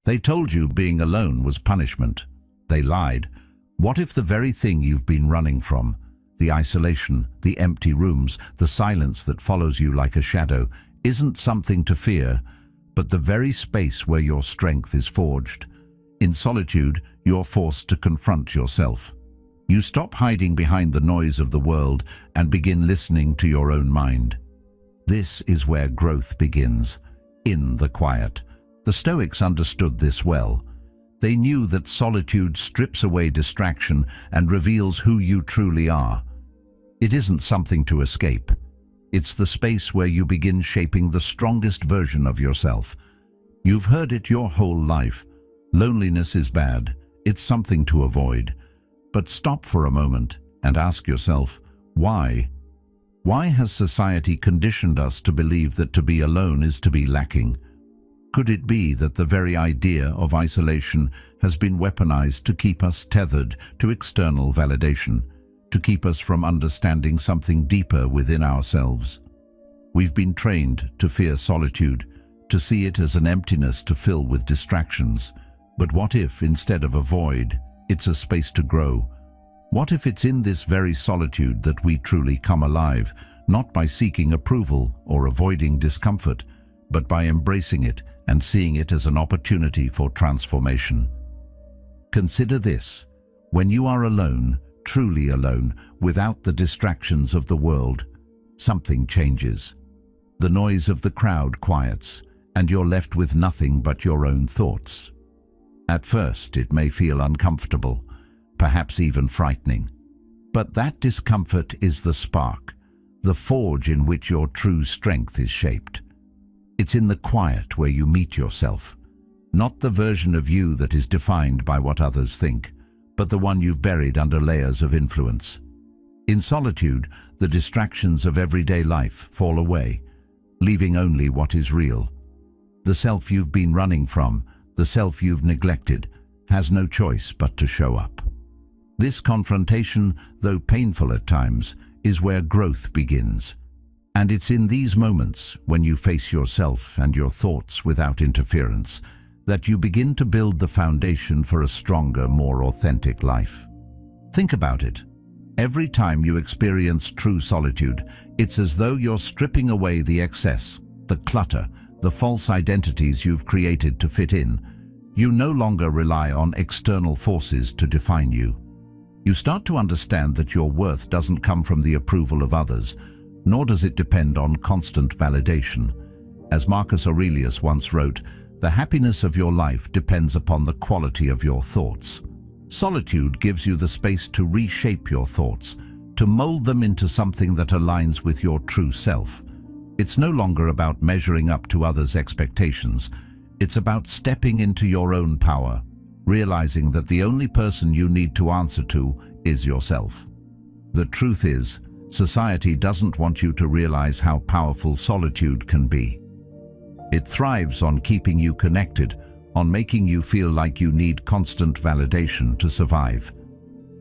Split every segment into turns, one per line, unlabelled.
They told you being alone was punishment. They lied. What if the very thing you've been running from, the isolation, the empty rooms, the silence that follows you like a shadow, isn't something to fear, but the very space where your strength is forged? In solitude, you're forced to confront yourself. You stop hiding behind the noise of the world and begin listening to your own mind. This is where growth begins, in the quiet. The Stoics understood this well. They knew that solitude strips away distraction and reveals who you truly are. It isn't something to escape. It's the space where you begin shaping the strongest version of yourself. You've heard it your whole life. Loneliness is bad. It's something to avoid. But stop for a moment and ask yourself, why? Why has society conditioned us to believe that to be alone is to be lacking? Could it be that the very idea of isolation has been weaponized to keep us tethered to external validation, to keep us from understanding something deeper within ourselves? We've been trained to fear solitude, to see it as an emptiness to fill with distractions. But what if, instead of a void, it's a space to grow? What if it's in this very solitude that we truly come alive, not by seeking approval or avoiding discomfort, but by embracing it and seeing it as an opportunity for transformation? Consider this: when you are alone, truly alone, without the distractions of the world, something changes. The noise of the crowd quiets, and you're left with nothing but your own thoughts. At first, it may feel uncomfortable, perhaps even frightening. But that discomfort is the spark, the forge in which your true strength is shaped. It's in the quiet where you meet yourself, not the version of you that is defined by what others think, but the one you've buried under layers of influence. In solitude, the distractions of everyday life fall away, leaving only what is real. The self you've been running from, the self you've neglected, has no choice but to show up. This confrontation, though painful at times, is where growth begins. And it's in these moments, when you face yourself and your thoughts without interference, that you begin to build the foundation for a stronger, more authentic life. Think about it. Every time you experience true solitude, it's as though you're stripping away the excess, the clutter, the false identities you've created to fit in. You no longer rely on external forces to define you. You start to understand that your worth doesn't come from the approval of others, nor does it depend on constant validation. As Marcus Aurelius once wrote, "The happiness of your life depends upon the quality of your thoughts." Solitude gives you the space to reshape your thoughts, to mold them into something that aligns with your true self. It's no longer about measuring up to others' expectations. It's about stepping into your own power, realizing that the only person you need to answer to is yourself. The truth is, society doesn't want you to realize how powerful solitude can be. It thrives on keeping you connected, on making you feel like you need constant validation to survive.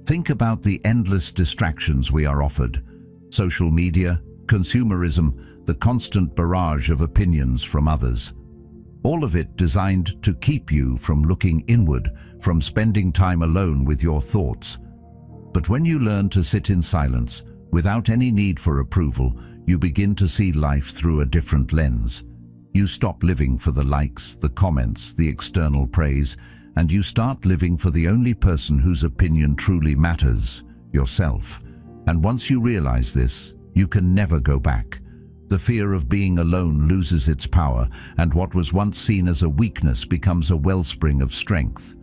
Think about the endless distractions we are offered: social media, consumerism, the constant barrage of opinions from others. All of it designed to keep you from looking inward, from spending time alone with your thoughts. But when you learn to sit in silence, without any need for approval, you begin to see life through a different lens. You stop living for the likes, the comments, the external praise, and you start living for the only person whose opinion truly matters, yourself. And once you realize this, you can never go back. The fear of being alone loses its power, and what was once seen as a weakness becomes a wellspring of strength.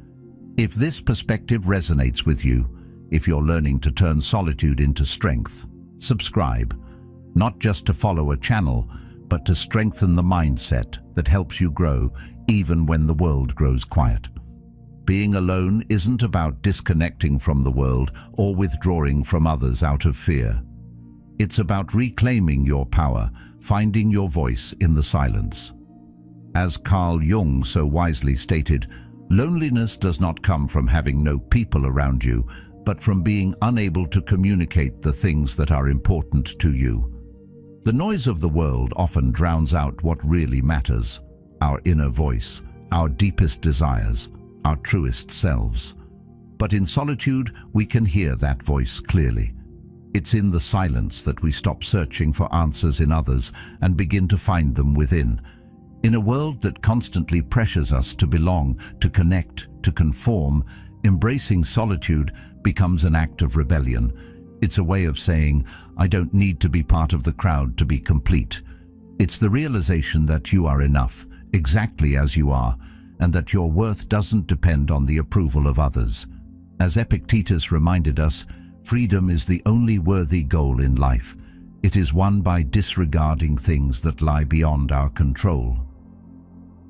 If this perspective resonates with you, if you're learning to turn solitude into strength, subscribe, not just to follow a channel, but to strengthen the mindset that helps you grow even when the world grows quiet. Being alone isn't about disconnecting from the world or withdrawing from others out of fear. It's about reclaiming your power, finding your voice in the silence. As Carl Jung so wisely stated, loneliness does not come from having no people around you, but from being unable to communicate the things that are important to you. The noise of the world often drowns out what really matters: our inner voice, our deepest desires, our truest selves. But in solitude, we can hear that voice clearly. It's in the silence that we stop searching for answers in others and begin to find them within. In a world that constantly pressures us to belong, to connect, to conform, embracing solitude becomes an act of rebellion. It's a way of saying, I don't need to be part of the crowd to be complete. It's the realization that you are enough, exactly as you are, and that your worth doesn't depend on the approval of others. As Epictetus reminded us, freedom is the only worthy goal in life. It is won by disregarding things that lie beyond our control.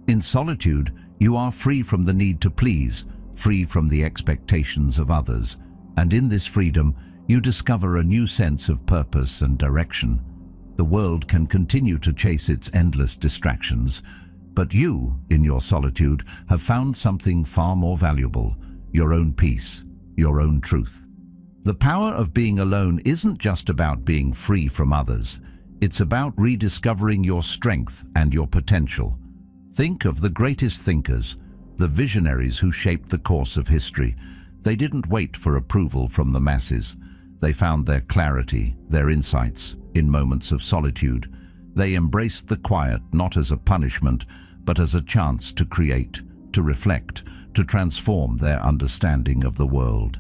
In solitude, you are free from the need to please, free from the expectations of others, and in this freedom, you discover a new sense of purpose and direction. The world can continue to chase its endless distractions, but you, in your solitude, have found something far more valuable: your own peace, your own truth. The power of being alone isn't just about being free from others. It's about rediscovering your strength and your potential. Think of the greatest thinkers, the visionaries who shaped the course of history. They didn't wait for approval from the masses. They found their clarity, their insights, in moments of solitude. They embraced the quiet not as a punishment, but as a chance to create, to reflect, to transform their understanding of the world.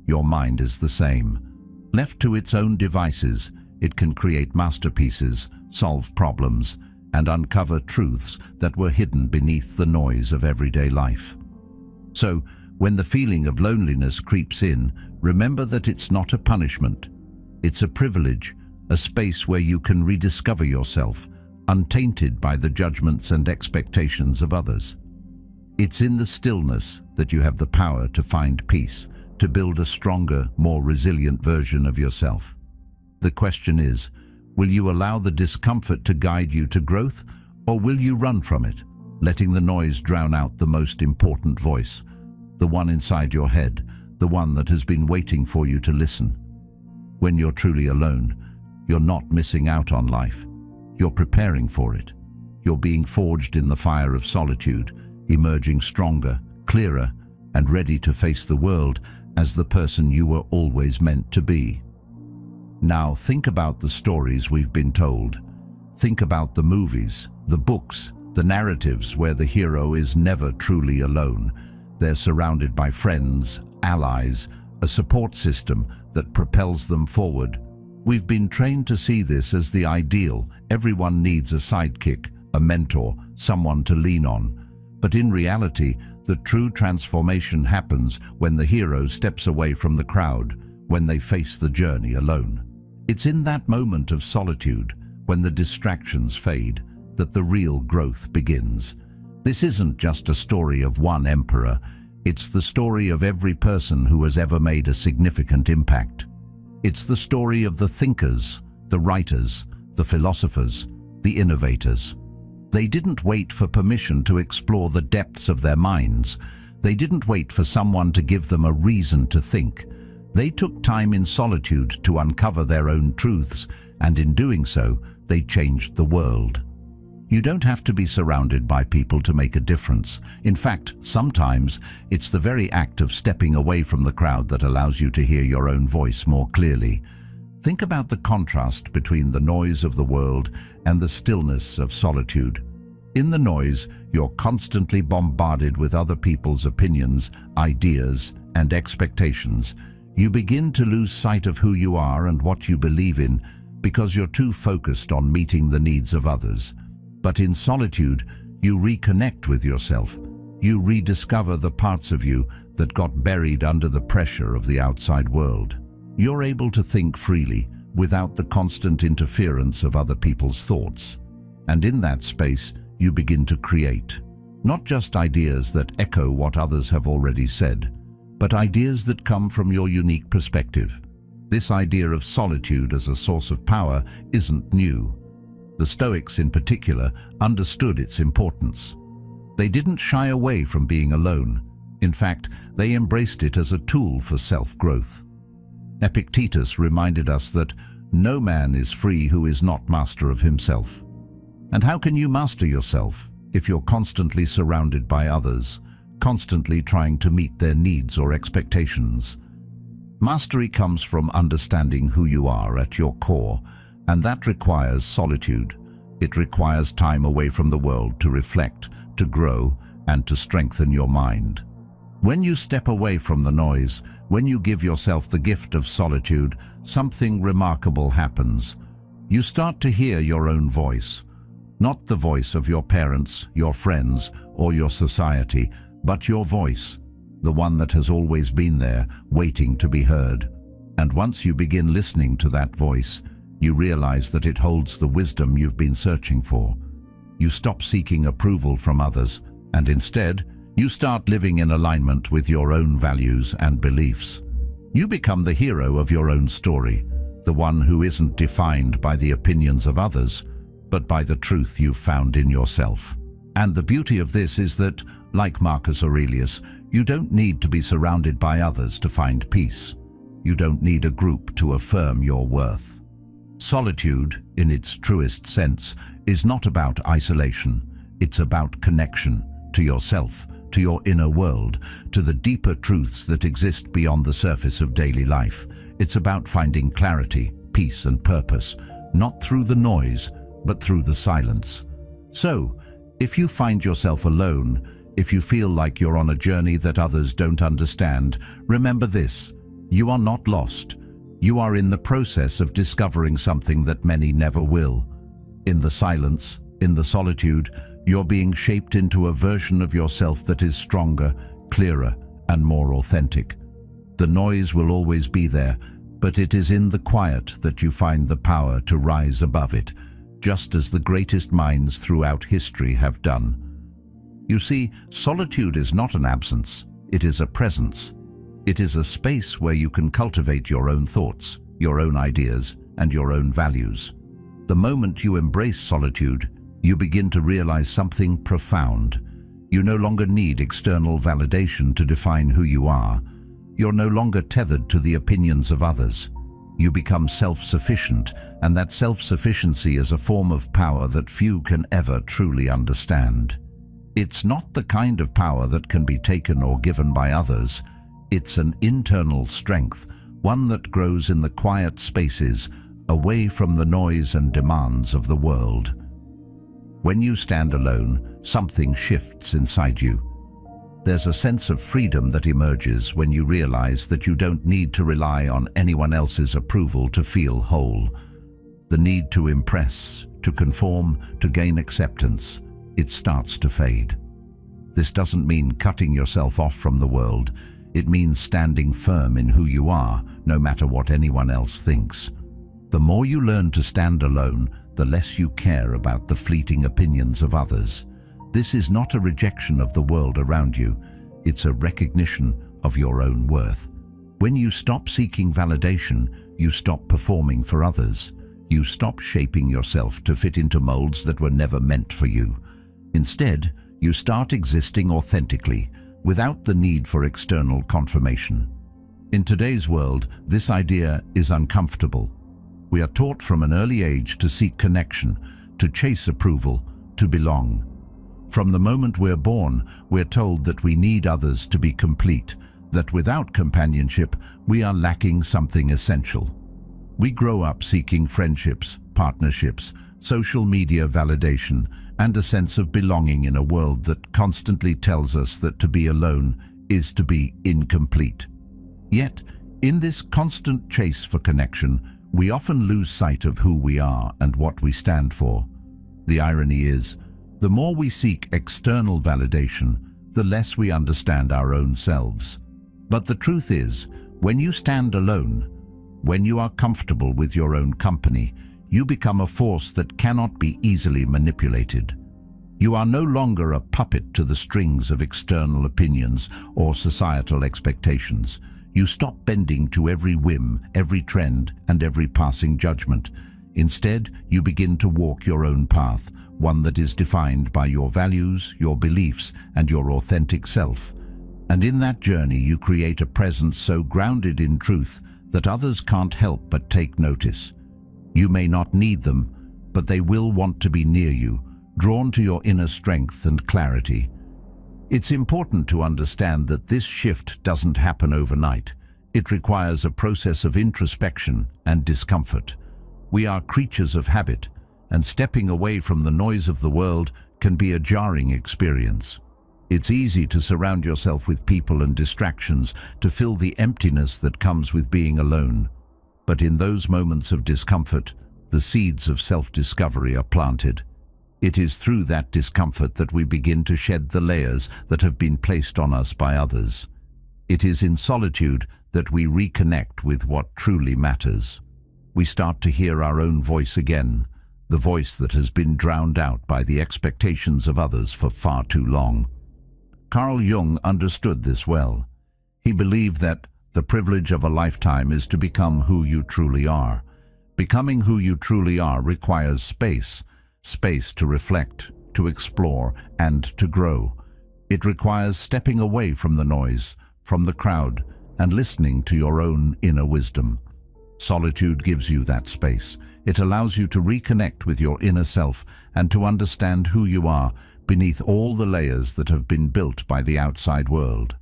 Your mind is the same. Left to its own devices, it can create masterpieces, solve problems, and uncover truths that were hidden beneath the noise of everyday life. So, when the feeling of loneliness creeps in, remember that it's not a punishment. It's a privilege, a space where you can rediscover yourself, untainted by the judgments and expectations of others. It's in the stillness that you have the power to find peace, to build a stronger, more resilient version of yourself. The question is, will you allow the discomfort to guide you to growth, or will you run from it, letting the noise drown out the most important voice, the one inside your head, the one that has been waiting for you to listen? When you're truly alone, you're not missing out on life. You're preparing for it. You're being forged in the fire of solitude, emerging stronger, clearer, and ready to face the world as the person you were always meant to be. Now think about the stories we've been told. Think about the movies, the books, the narratives where the hero is never truly alone. They're surrounded by friends, allies, a support system that propels them forward. We've been trained to see this as the ideal. Everyone needs a sidekick, a mentor, someone to lean on. But in reality, the true transformation happens when the hero steps away from the crowd, when they face the journey alone. It's in that moment of solitude, when the distractions fade, that the real growth begins. This isn't just a story of one emperor. It's the story of every person who has ever made a significant impact. It's the story of the thinkers, the writers, the philosophers, the innovators. They didn't wait for permission to explore the depths of their minds. They didn't wait for someone to give them a reason to think. They took time in solitude to uncover their own truths, and in doing so, they changed the world. You don't have to be surrounded by people to make a difference. In fact, sometimes it's the very act of stepping away from the crowd that allows you to hear your own voice more clearly. Think about the contrast between the noise of the world and the stillness of solitude. In the noise, you're constantly bombarded with other people's opinions, ideas, and expectations. You begin to lose sight of who you are and what you believe in because you're too focused on meeting the needs of others. But in solitude, you reconnect with yourself. You rediscover the parts of you that got buried under the pressure of the outside world. You're able to think freely, without the constant interference of other people's thoughts. And in that space, you begin to create. Not just ideas that echo what others have already said, but ideas that come from your unique perspective. This idea of solitude as a source of power isn't new. The Stoics in particular understood its importance. They didn't shy away from being alone. In fact, they embraced it as a tool for self-growth. Epictetus reminded us that no man is free who is not master of himself. And how can you master yourself? if you're constantly surrounded by others, constantly trying to meet their needs or expectations. Mastery comes from understanding who you are at your core, and that requires solitude. It requires time away from the world to reflect, to grow, and to strengthen your mind. When you step away from the noise, when you give yourself the gift of solitude, something remarkable happens. You start to hear your own voice. Not the voice of your parents, your friends, or your society, but your voice, the one that has always been there, waiting to be heard. And once you begin listening to that voice, you realize that it holds the wisdom you've been searching for. You stop seeking approval from others, and instead, you start living in alignment with your own values and beliefs. You become the hero of your own story, the one who isn't defined by the opinions of others, but by the truth you've found in yourself. And the beauty of this is that, like Marcus Aurelius, you don't need to be surrounded by others to find peace. You don't need a group to affirm your worth. Solitude, in its truest sense, is not about isolation. It's about connection to yourself, to your inner world, to the deeper truths that exist beyond the surface of daily life. It's about finding clarity, peace, and purpose, not through the noise, but through the silence. So, if you find yourself alone, if you feel like you're on a journey that others don't understand, remember this: you are not lost. You are in the process of discovering something that many never will. In the silence, in the solitude, you're being shaped into a version of yourself that is stronger, clearer, and more authentic. The noise will always be there, but it is in the quiet that you find the power to rise above it, just as the greatest minds throughout history have done. You see, solitude is not an absence, it is a presence. It is a space where you can cultivate your own thoughts, your own ideas, and your own values. The moment you embrace solitude, you begin to realize something profound. You no longer need external validation to define who you are. You're no longer tethered to the opinions of others. You become self-sufficient, and that self-sufficiency is a form of power that few can ever truly understand. It's not the kind of power that can be taken or given by others. It's an internal strength, one that grows in the quiet spaces, away from the noise and demands of the world. When you stand alone, something shifts inside you. There's a sense of freedom that emerges when you realize that you don't need to rely on anyone else's approval to feel whole. The need to impress, to conform, to gain acceptance, it starts to fade. This doesn't mean cutting yourself off from the world. It means standing firm in who you are, no matter what anyone else thinks. The more you learn to stand alone, the less you care about the fleeting opinions of others. This is not a rejection of the world around you. It's a recognition of your own worth. When you stop seeking validation, you stop performing for others. You stop shaping yourself to fit into molds that were never meant for you. Instead, you start existing authentically, without the need for external confirmation. In today's world, this idea is uncomfortable. We are taught from an early age to seek connection, to chase approval, to belong. From the moment we're born, we're told that we need others to be complete, that without companionship, we are lacking something essential. We grow up seeking friendships, partnerships, social media validation, and a sense of belonging in a world that constantly tells us that to be alone is to be incomplete. Yet, in this constant chase for connection, we often lose sight of who we are and what we stand for. The irony is, the more we seek external validation, the less we understand our own selves. But the truth is, when you stand alone, when you are comfortable with your own company, you become a force that cannot be easily manipulated. You are no longer a puppet to the strings of external opinions or societal expectations. You stop bending to every whim, every trend, and every passing judgment. Instead, you begin to walk your own path, one that is defined by your values, your beliefs, and your authentic self. And in that journey, you create a presence so grounded in truth that others can't help but take notice. You may not need them, but they will want to be near you, drawn to your inner strength and clarity. It's important to understand that this shift doesn't happen overnight. It requires a process of introspection and discomfort. We are creatures of habit, and stepping away from the noise of the world can be a jarring experience. It's easy to surround yourself with people and distractions to fill the emptiness that comes with being alone. But in those moments of discomfort, the seeds of self-discovery are planted. It is through that discomfort that we begin to shed the layers that have been placed on us by others. It is in solitude that we reconnect with what truly matters. We start to hear our own voice again, the voice that has been drowned out by the expectations of others for far too long. Carl Jung understood this well. He believed that the privilege of a lifetime is to become who you truly are. Becoming who you truly are requires space to reflect, to explore, and to grow. It requires stepping away from the noise, from the crowd, and listening to your own inner wisdom. Solitude gives you that space. It allows you to reconnect with your inner self and to understand who you are beneath all the layers that have been built by the outside world.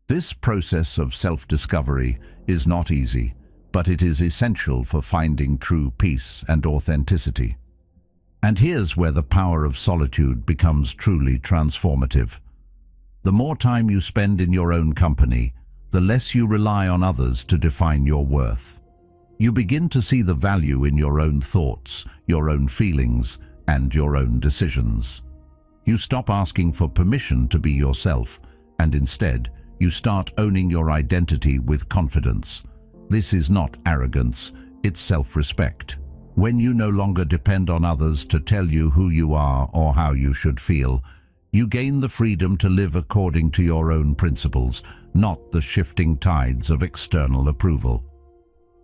This process of self-discovery is not easy, but it is essential for finding true peace and authenticity. And here's where the power of solitude becomes truly transformative. The more time you spend in your own company, the less you rely on others to define your worth. You begin to see the value in your own thoughts, your own feelings, and your own decisions. You stop asking for permission to be yourself, and instead, you start owning your identity with confidence. This is not arrogance, it's self-respect. When you no longer depend on others to tell you who you are or how you should feel, you gain the freedom to live according to your own principles, not the shifting tides of external approval.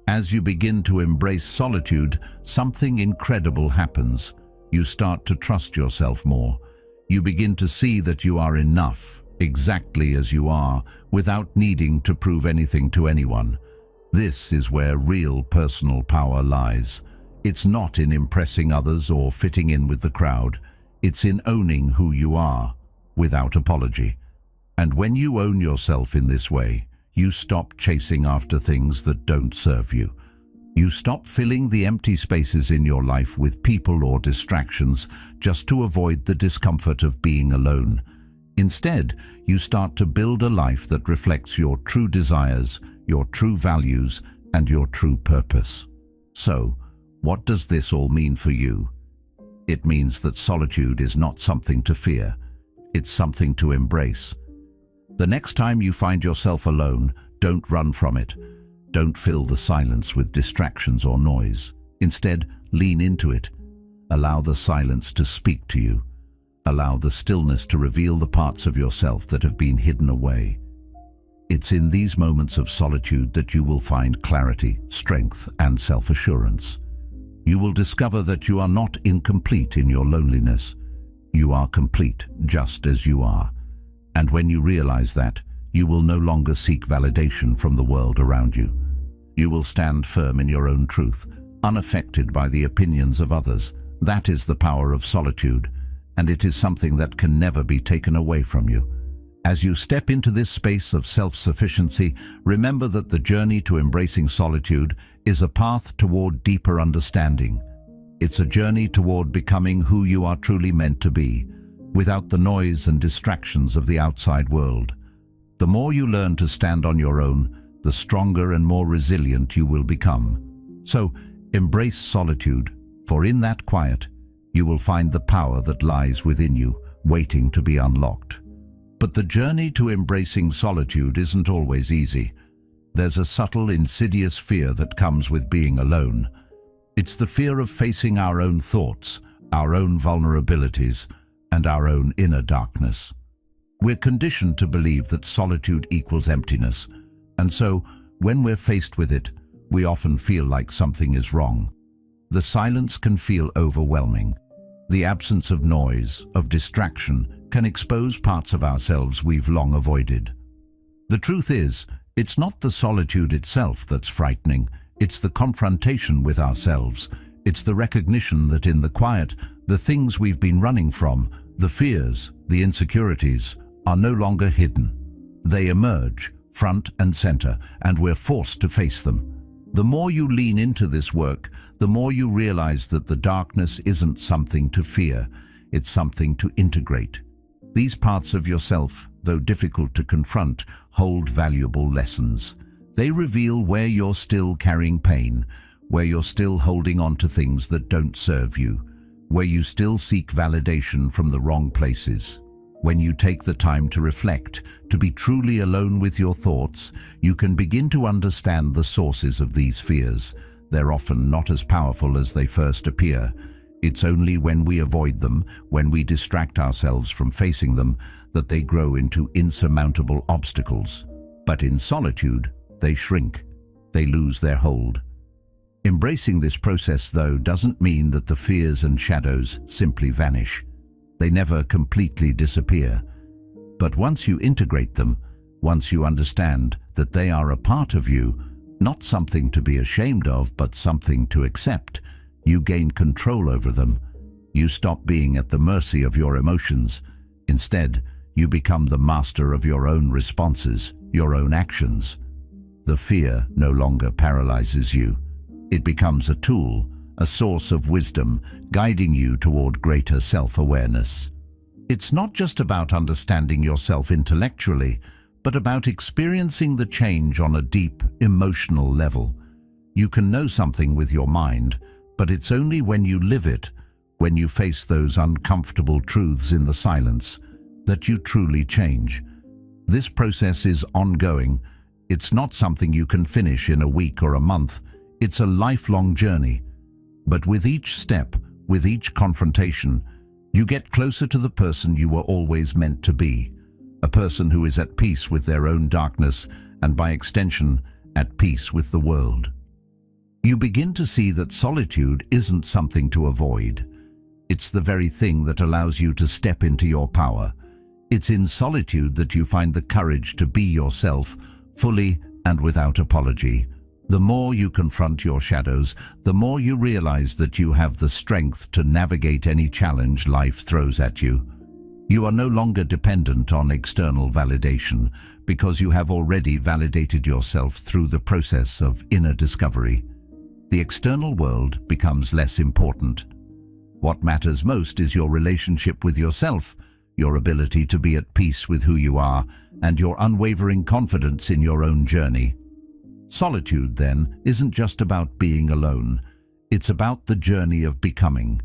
As you begin to embrace solitude, something incredible happens. You start to trust yourself more. You begin to see that you are enough, exactly as you are, without needing to prove anything to anyone. This is where real personal power lies. It's not in impressing others or fitting in with the crowd. It's in owning who you are, without apology. And when you own yourself in this way, you stop chasing after things that don't serve you. You stop filling the empty spaces in your life with people or distractions just to avoid the discomfort of being alone. Instead, you start to build a life that reflects your true desires, your true values, and your true purpose. So, what does this all mean for you? It means that solitude is not something to fear. It's something to embrace. The next time you find yourself alone, don't run from it. Don't fill the silence with distractions or noise. Instead, lean into it. Allow the silence to speak to you. Allow the stillness to reveal the parts of yourself that have been hidden away. It's in these moments of solitude that you will find clarity, strength, and self-assurance. You will discover that you are not incomplete in your loneliness. You are complete just as you are. And when you realize that, you will no longer seek validation from the world around you. You will stand firm in your own truth, unaffected by the opinions of others. That is the power of solitude, and it is something that can never be taken away from you. As you step into this space of self-sufficiency, remember that the journey to embracing solitude is a path toward deeper understanding. It's a journey toward becoming who you are truly meant to be, without the noise and distractions of the outside world. The more you learn to stand on your own, the stronger and more resilient you will become. So, embrace solitude, for in that quiet, you will find the power that lies within you, waiting to be unlocked. But the journey to embracing solitude isn't always easy. There's a subtle, insidious fear that comes with being alone. It's the fear of facing our own thoughts, our own vulnerabilities, and our own inner darkness. We're conditioned to believe that solitude equals emptiness, and so, when we're faced with it, we often feel like something is wrong. The silence can feel overwhelming. The absence of noise, of distraction, can expose parts of ourselves we've long avoided. The truth is, it's not the solitude itself that's frightening, it's the confrontation with ourselves. It's the recognition that in the quiet, The things we've been running from, the fears, the insecurities, are no longer hidden. They emerge, front and center, and we're forced to face them. The more you lean into this work, the more you realize that the darkness isn't something to fear, it's something to integrate. These parts of yourself, though difficult to confront, hold valuable lessons. They reveal where you're still carrying pain, where you're still holding on to things that don't serve you, where you still seek validation from the wrong places. When you take the time to reflect, to be truly alone with your thoughts, you can begin to understand the sources of these fears. They're often not as powerful as they first appear. It's only when we avoid them, when we distract ourselves from facing them, that they grow into insurmountable obstacles. But in solitude, they shrink. They lose their hold. Embracing this process, though, doesn't mean that the fears and shadows simply vanish. They never completely disappear. But once you integrate them, once you understand that they are a part of you, not something to be ashamed of, but something to accept, you gain control over them. You stop being at the mercy of your emotions. Instead, you become the master of your own responses, your own actions. The fear no longer paralyzes you. It becomes a tool, a source of wisdom, guiding you toward greater self-awareness. It's not just about understanding yourself intellectually, but about experiencing the change on a deep, emotional level. You can know something with your mind, but it's only when you live it, when you face those uncomfortable truths in the silence, that you truly change. This process is ongoing. It's not something you can finish in a week or a month. It's a lifelong journey. But with each step, with each confrontation, you get closer to the person you were always meant to be, a person who is at peace with their own darkness and, by extension, at peace with the world. You begin to see that solitude isn't something to avoid. It's the very thing that allows you to step into your power. It's in solitude that you find the courage to be yourself, fully and without apology. The more you confront your shadows, the more you realize that you have the strength to navigate any challenge life throws at you. You are no longer dependent on external validation because you have already validated yourself through the process of inner discovery. The external world becomes less important. What matters most is your relationship with yourself, your ability to be at peace with who you are, and your unwavering confidence in your own journey. Solitude, then, isn't just about being alone. It's about the journey of becoming.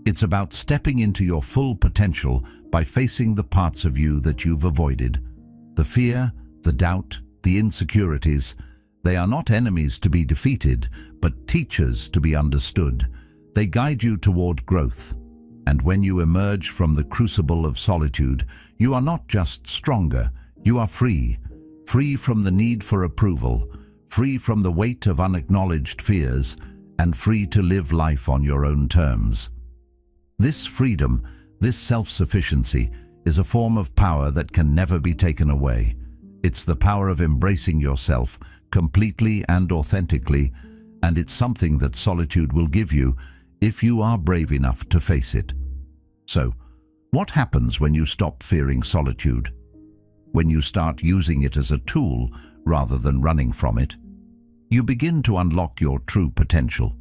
It's about stepping into your full potential by facing the parts of you that you've avoided. The fear, the doubt, the insecurities, they are not enemies to be defeated, but teachers to be understood. They guide you toward growth. And when you emerge from the crucible of solitude, you are not just stronger, you are free. Free from the need for approval, free from the weight of unacknowledged fears, and free to live life on your own terms. This freedom, this self-sufficiency, is a form of power that can never be taken away. It's the power of embracing yourself completely and authentically, and it's something that solitude will give you if you are brave enough to face it. So, what happens when you stop fearing solitude? When you start using it as a tool rather than running from it? You begin to unlock your true potential.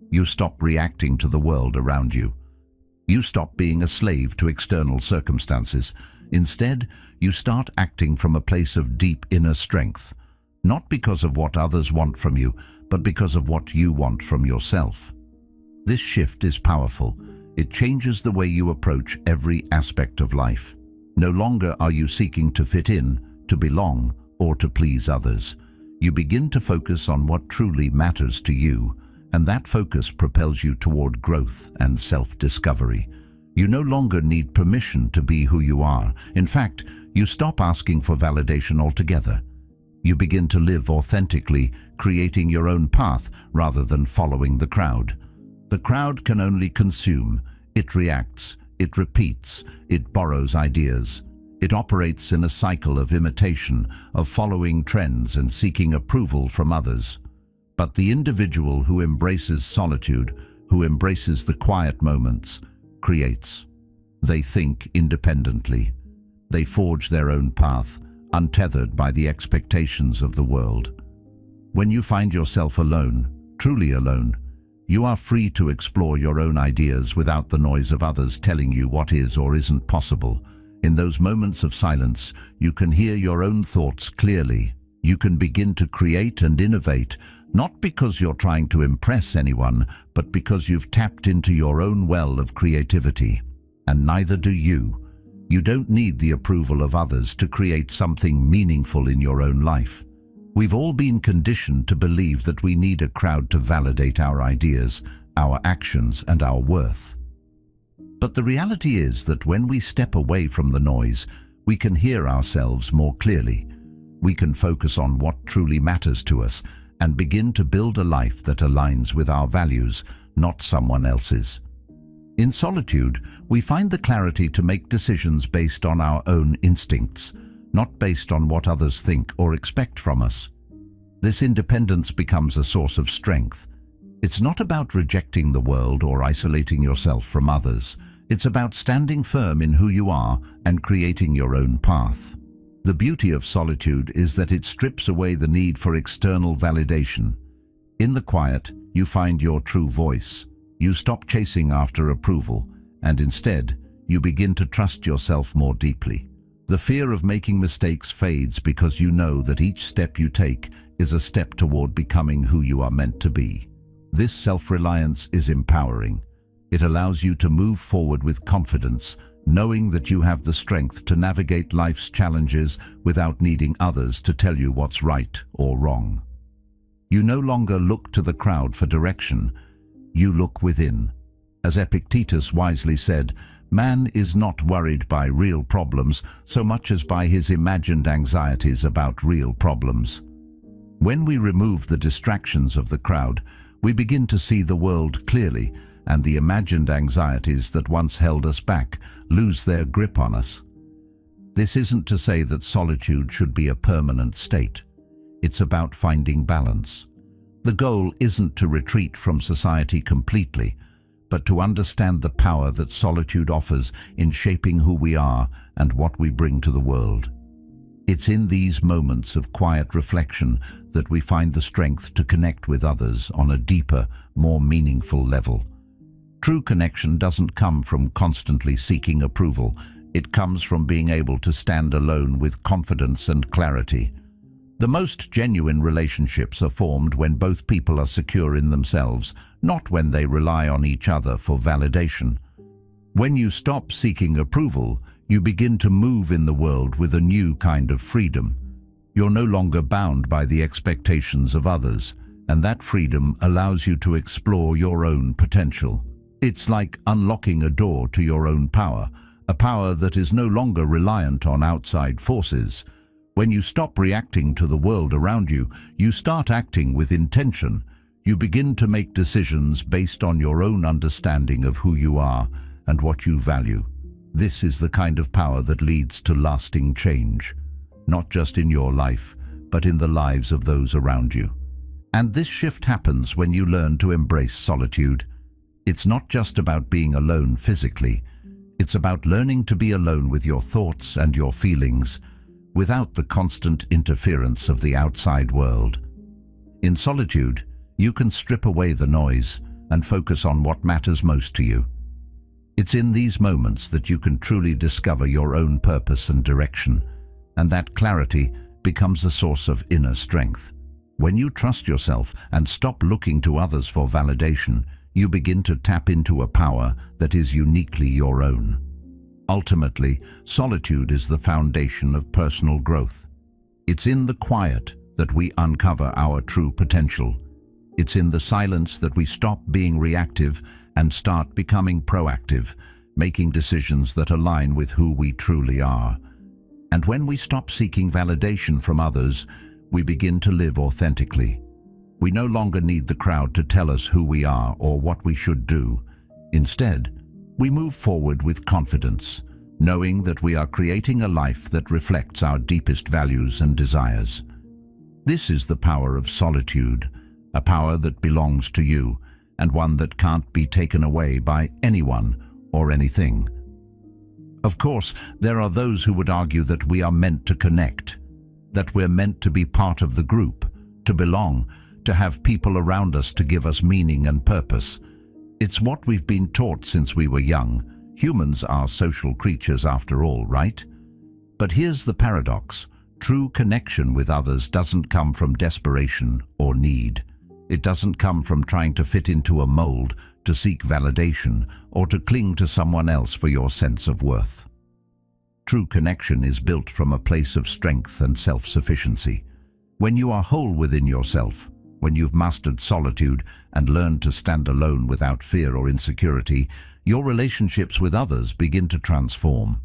You stop reacting to the world around you. You stop being a slave to external circumstances. Instead, you start acting from a place of deep inner strength, not because of what others want from you, but because of what you want from yourself. This shift is powerful. It changes the way you approach every aspect of life. No longer are you seeking to fit in, to belong, or to please others. You begin to focus on what truly matters to you, and that focus propels you toward growth and self-discovery. You no longer need permission to be who you are. In fact, you stop asking for validation altogether. You begin to live authentically, creating your own path rather than following the crowd. The crowd can only consume. It reacts, it repeats, it borrows ideas. It operates in a cycle of imitation, of following trends and seeking approval from others. But the individual who embraces solitude, who embraces the quiet moments, creates. They think independently. They forge their own path, untethered by the expectations of the world. When you find yourself alone, truly alone, you are free to explore your own ideas without the noise of others telling you what is or isn't possible. In those moments of silence, you can hear your own thoughts clearly. You can begin to create and innovate, not because you're trying to impress anyone, but because you've tapped into your own well of creativity. And neither do you. You don't need the approval of others to create something meaningful in your own life. We've all been conditioned to believe that we need a crowd to validate our ideas, our actions, and our worth. But the reality is that when we step away from the noise, we can hear ourselves more clearly. We can focus on what truly matters to us and begin to build a life that aligns with our values, not someone else's. In solitude, we find the clarity to make decisions based on our own instincts, not based on what others think or expect from us. This independence becomes a source of strength. It's not about rejecting the world or isolating yourself from others. It's about standing firm in who you are and creating your own path. The beauty of solitude is that it strips away the need for external validation. In the quiet, you find your true voice. You stop chasing after approval, and instead, you begin to trust yourself more deeply. The fear of making mistakes fades because you know that each step you take is a step toward becoming who you are meant to be. This self-reliance is empowering. It allows you to move forward with confidence, knowing that you have the strength to navigate life's challenges without needing others to tell you what's right or wrong. You no longer look to the crowd for direction. You look within. As Epictetus wisely said, man is not worried by real problems so much as by his imagined anxieties about real problems. When we remove the distractions of the crowd, we begin to see the world clearly, and the imagined anxieties that once held us back lose their grip on us. This isn't to say that solitude should be a permanent state. It's about finding balance. The goal isn't to retreat from society completely, but to understand the power that solitude offers in shaping who we are and what we bring to the world. It's in these moments of quiet reflection that we find the strength to connect with others on a deeper, more meaningful level. True connection doesn't come from constantly seeking approval. It comes from being able to stand alone with confidence and clarity. The most genuine relationships are formed when both people are secure in themselves, not when they rely on each other for validation. When you stop seeking approval, you begin to move in the world with a new kind of freedom. You're no longer bound by the expectations of others, and that freedom allows you to explore your own potential. It's like unlocking a door to your own power, a power that is no longer reliant on outside forces. When you stop reacting to the world around you, you start acting with intention. You begin to make decisions based on your own understanding of who you are and what you value. This is the kind of power that leads to lasting change, not just in your life, but in the lives of those around you. And this shift happens when you learn to embrace solitude. It's not just about being alone physically. It's about learning to be alone with your thoughts and your feelings, without the constant interference of the outside world. In solitude, you can strip away the noise and focus on what matters most to you. It's in these moments that you can truly discover your own purpose and direction, and that clarity becomes a source of inner strength. When you trust yourself and stop looking to others for validation, you begin to tap into a power that is uniquely your own. Ultimately, solitude is the foundation of personal growth. It's in the quiet that we uncover our true potential. It's in the silence that we stop being reactive and start becoming proactive, making decisions that align with who we truly are. And when we stop seeking validation from others, we begin to live authentically. We no longer need the crowd to tell us who we are or what we should do. Instead, we move forward with confidence, knowing that we are creating a life that reflects our deepest values and desires. This is the power of solitude, a power that belongs to you, and one that can't be taken away by anyone or anything. Of course, there are those who would argue that we are meant to connect, that we're meant to be part of the group, to belong, to have people around us to give us meaning and purpose. It's what we've been taught since we were young. Humans are social creatures after all, right? But here's the paradox. True connection with others doesn't come from desperation or need. It doesn't come from trying to fit into a mold, to seek validation, or to cling to someone else for your sense of worth. True connection is built from a place of strength and self-sufficiency. When you are whole within yourself, when you've mastered solitude and learned to stand alone without fear or insecurity, your relationships with others begin to transform.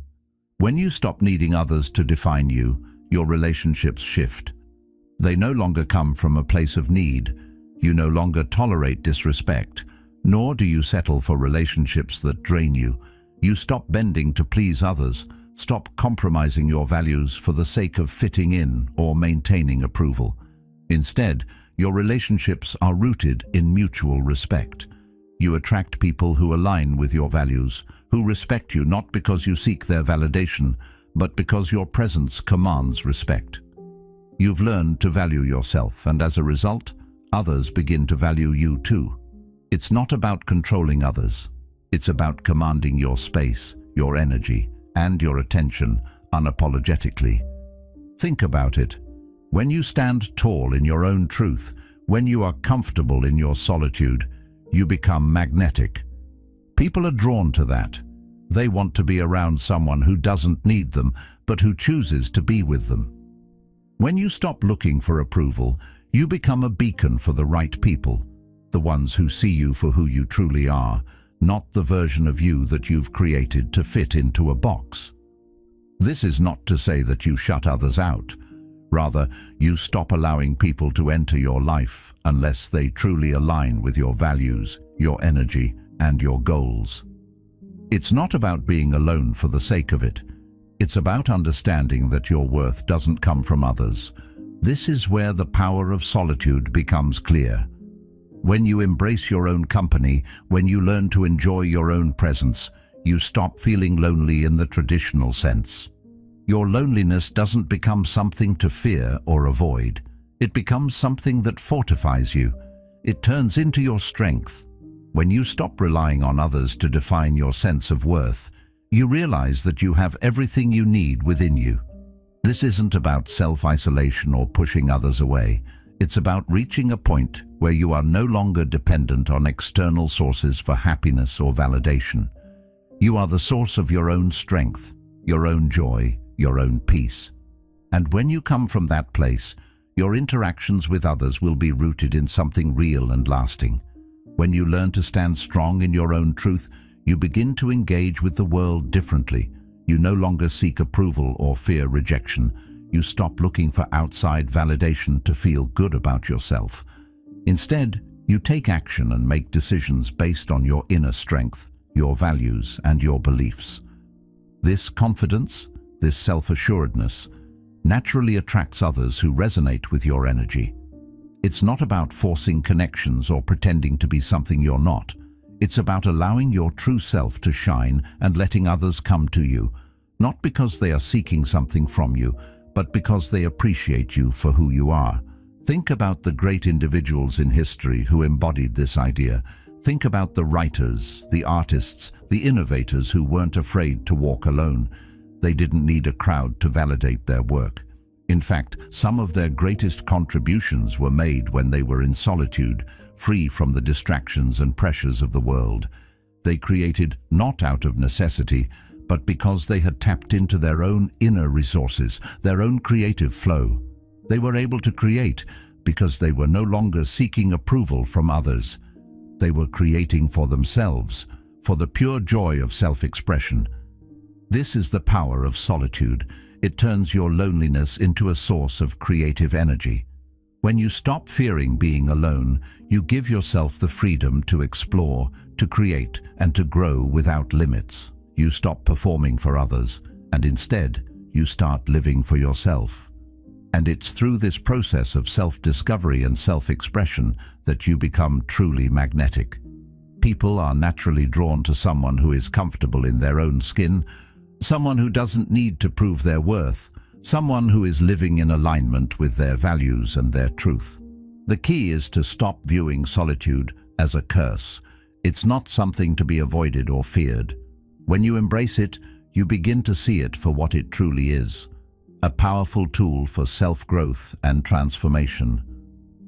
When you stop needing others to define you, your relationships shift. They no longer come from a place of need. You no longer tolerate disrespect, nor do you settle for relationships that drain you. You stop bending to please others, stop compromising your values for the sake of fitting in or maintaining approval. Instead, your relationships are rooted in mutual respect. You attract people who align with your values, who respect you not because you seek their validation, but because your presence commands respect. You've learned to value yourself, and as a result, others begin to value you too. It's not about controlling others. It's about commanding your space, your energy, and your attention unapologetically. Think about it. When you stand tall in your own truth, when you are comfortable in your solitude, you become magnetic. People are drawn to that. They want to be around someone who doesn't need them, but who chooses to be with them. When you stop looking for approval, you become a beacon for the right people, the ones who see you for who you truly are, not the version of you that you've created to fit into a box. This is not to say that you shut others out. Rather, you stop allowing people to enter your life unless they truly align with your values, your energy, and your goals. It's not about being alone for the sake of it. It's about understanding that your worth doesn't come from others. This is where the power of solitude becomes clear. When you embrace your own company, when you learn to enjoy your own presence, you stop feeling lonely in the traditional sense. Your loneliness doesn't become something to fear or avoid. It becomes something that fortifies you. It turns into your strength. When you stop relying on others to define your sense of worth, you realize that you have everything you need within you. This isn't about self-isolation or pushing others away. It's about reaching a point where you are no longer dependent on external sources for happiness or validation. You are the source of your own strength, your own joy, your own peace. And when you come from that place, your interactions with others will be rooted in something real and lasting. When you learn to stand strong in your own truth, you begin to engage with the world differently. You no longer seek approval or fear rejection. You stop looking for outside validation to feel good about yourself. Instead, you take action and make decisions based on your inner strength, your values, and your beliefs. This confidence, this self-assuredness, naturally attracts others who resonate with your energy. It's not about forcing connections or pretending to be something you're not. It's about allowing your true self to shine and letting others come to you, not because they are seeking something from you, but because they appreciate you for who you are. Think about the great individuals in history who embodied this idea. Think about the writers, the artists, the innovators who weren't afraid to walk alone. They didn't need a crowd to validate their work. In fact, some of their greatest contributions were made when they were in solitude, free from the distractions and pressures of the world. They created not out of necessity, but because they had tapped into their own inner resources, their own creative flow. They were able to create because they were no longer seeking approval from others. They were creating for themselves, for the pure joy of self-expression. This is the power of solitude. It turns your loneliness into a source of creative energy. When you stop fearing being alone, you give yourself the freedom to explore, to create, and to grow without limits. You stop performing for others, and instead, you start living for yourself. And it's through this process of self-discovery and self-expression that you become truly magnetic. People are naturally drawn to someone who is comfortable in their own skin, someone who doesn't need to prove their worth, someone who is living in alignment with their values and their truth. The key is to stop viewing solitude as a curse. It's not something to be avoided or feared. When you embrace it, you begin to see it for what it truly is, a powerful tool for self-growth and transformation.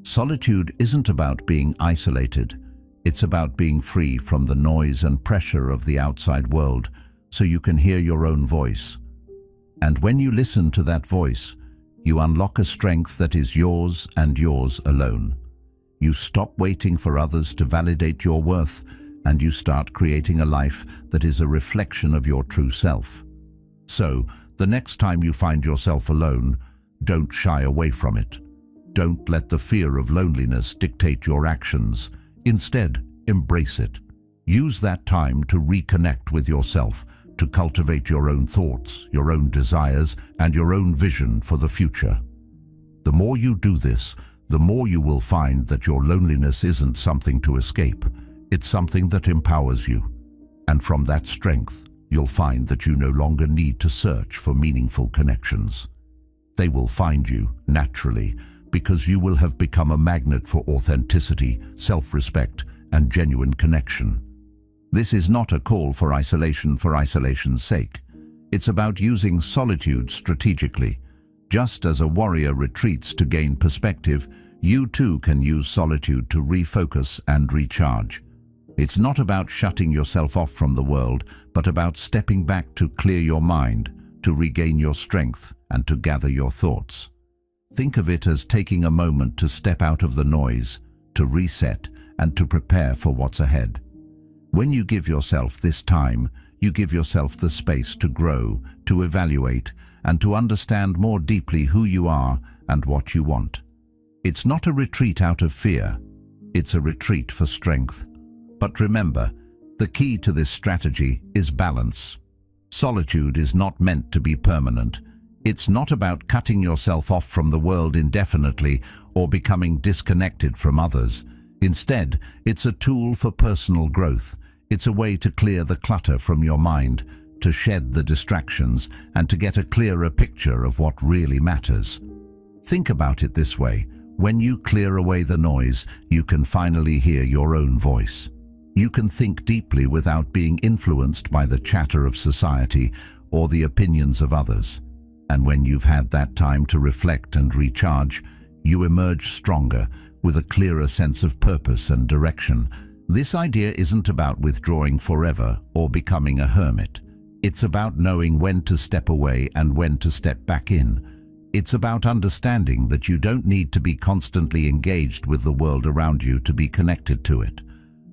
Solitude isn't about being isolated. It's about being free from the noise and pressure of the outside world so you can hear your own voice. And when you listen to that voice, you unlock a strength that is yours and yours alone. You stop waiting for others to validate your worth, and you start creating a life that is a reflection of your true self. So, the next time you find yourself alone, don't shy away from it. Don't let the fear of loneliness dictate your actions. Instead, embrace it. Use that time to reconnect with yourself, to cultivate your own thoughts, your own desires, and your own vision for the future. The more you do this, the more you will find that your loneliness isn't something to escape. It's something that empowers you. And from that strength, you'll find that you no longer need to search for meaningful connections. They will find you naturally, because you will have become a magnet for authenticity, self-respect, and genuine connection. This is not a call for isolation's sake. It's about using solitude strategically. Just as a warrior retreats to gain perspective, you too can use solitude to refocus and recharge. It's not about shutting yourself off from the world, but about stepping back to clear your mind, to regain your strength, and to gather your thoughts. Think of it as taking a moment to step out of the noise, to reset, and to prepare for what's ahead. When you give yourself this time, you give yourself the space to grow, to evaluate, and to understand more deeply who you are and what you want. It's not a retreat out of fear. It's a retreat for strength. But remember, the key to this strategy is balance. Solitude is not meant to be permanent. It's not about cutting yourself off from the world indefinitely or becoming disconnected from others. Instead, it's a tool for personal growth. It's a way to clear the clutter from your mind, to shed the distractions, and to get a clearer picture of what really matters. Think about it this way. When you clear away the noise, you can finally hear your own voice. You can think deeply without being influenced by the chatter of society or the opinions of others. And when you've had that time to reflect and recharge, you emerge stronger, with a clearer sense of purpose and direction. This idea isn't about withdrawing forever or becoming a hermit. It's about knowing when to step away and when to step back in. It's about understanding that you don't need to be constantly engaged with the world around you to be connected to it.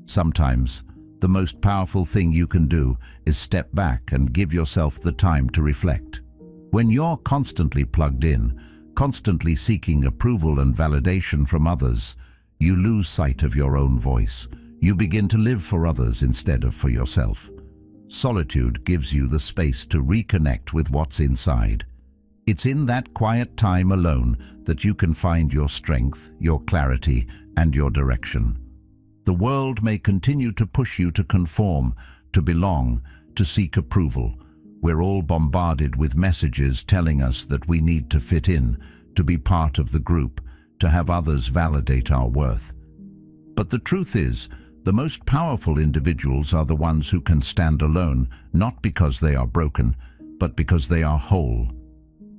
Sometimes, the most powerful thing you can do is step back and give yourself the time to reflect. When you're constantly plugged in, constantly seeking approval and validation from others, you lose sight of your own voice. You begin to live for others instead of for yourself. Solitude gives you the space to reconnect with what's inside. It's in that quiet time alone that you can find your strength, your clarity, and your direction. The world may continue to push you to conform, to belong, to seek approval. We're all bombarded with messages telling us that we need to fit in, to be part of the group, to have others validate our worth. But the truth is, the most powerful individuals are the ones who can stand alone, not because they are broken, but because they are whole.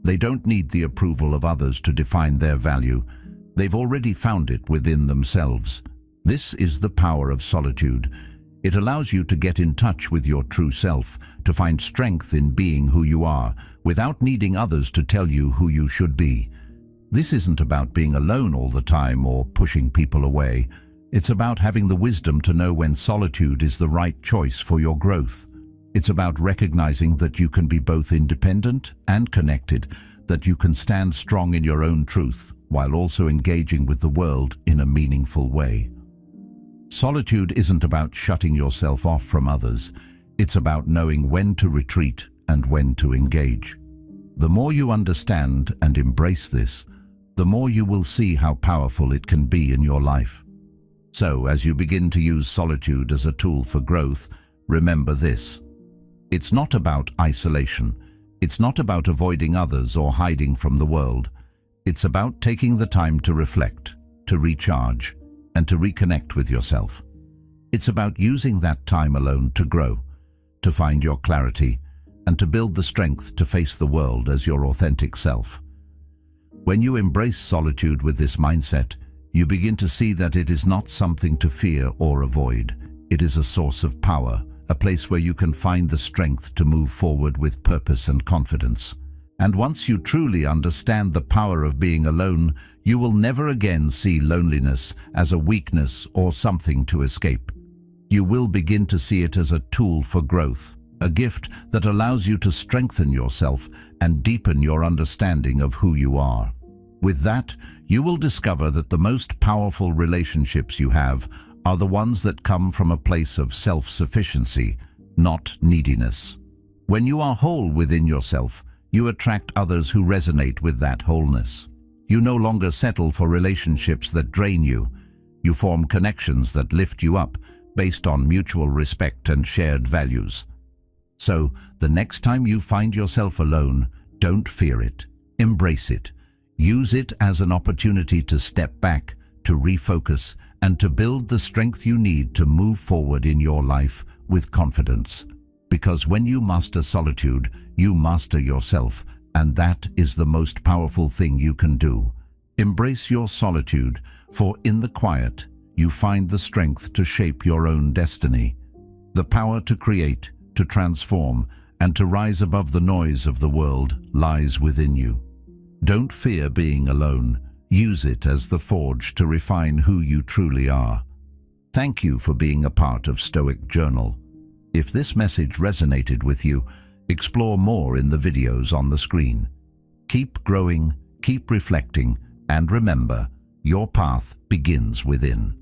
They don't need the approval of others to define their value. They've already found it within themselves. This is the power of solitude. It allows you to get in touch with your true self, to find strength in being who you are, without needing others to tell you who you should be. This isn't about being alone all the time or pushing people away. It's about having the wisdom to know when solitude is the right choice for your growth. It's about recognizing that you can be both independent and connected, that you can stand strong in your own truth, while also engaging with the world in a meaningful way. Solitude isn't about shutting yourself off from others. It's about knowing when to retreat and when to engage. The more you understand and embrace this, the more you will see how powerful it can be in your life. So, as you begin to use solitude as a tool for growth, remember this. It's not about isolation. It's not about avoiding others or hiding from the world. It's about taking the time to reflect, to recharge, and to reconnect with yourself. It's about using that time alone to grow, to find your clarity, and to build the strength to face the world as your authentic self. When you embrace solitude with this mindset, you begin to see that it is not something to fear or avoid. It is a source of power, a place where you can find the strength to move forward with purpose and confidence. And once you truly understand the power of being alone, you will never again see loneliness as a weakness or something to escape. You will begin to see it as a tool for growth, a gift that allows you to strengthen yourself and deepen your understanding of who you are. With that, you will discover that the most powerful relationships you have are the ones that come from a place of self-sufficiency, not neediness. When you are whole within yourself, you attract others who resonate with that wholeness. You no longer settle for relationships that drain you. You form connections that lift you up based on mutual respect and shared values. So, the next time you find yourself alone, don't fear it. Embrace it. Use it as an opportunity to step back, to refocus, and to build the strength you need to move forward in your life with confidence. Because when you master solitude, you master yourself, and that is the most powerful thing you can do. Embrace your solitude, for in the quiet, you find the strength to shape your own destiny. The power to create, to transform, and to rise above the noise of the world lies within you. Don't fear being alone. Use it as the forge to refine who you truly are. Thank you for being a part of Stoic Journal. If this message resonated with you, explore more in the videos on the screen. Keep growing, keep reflecting, and remember, your path begins within.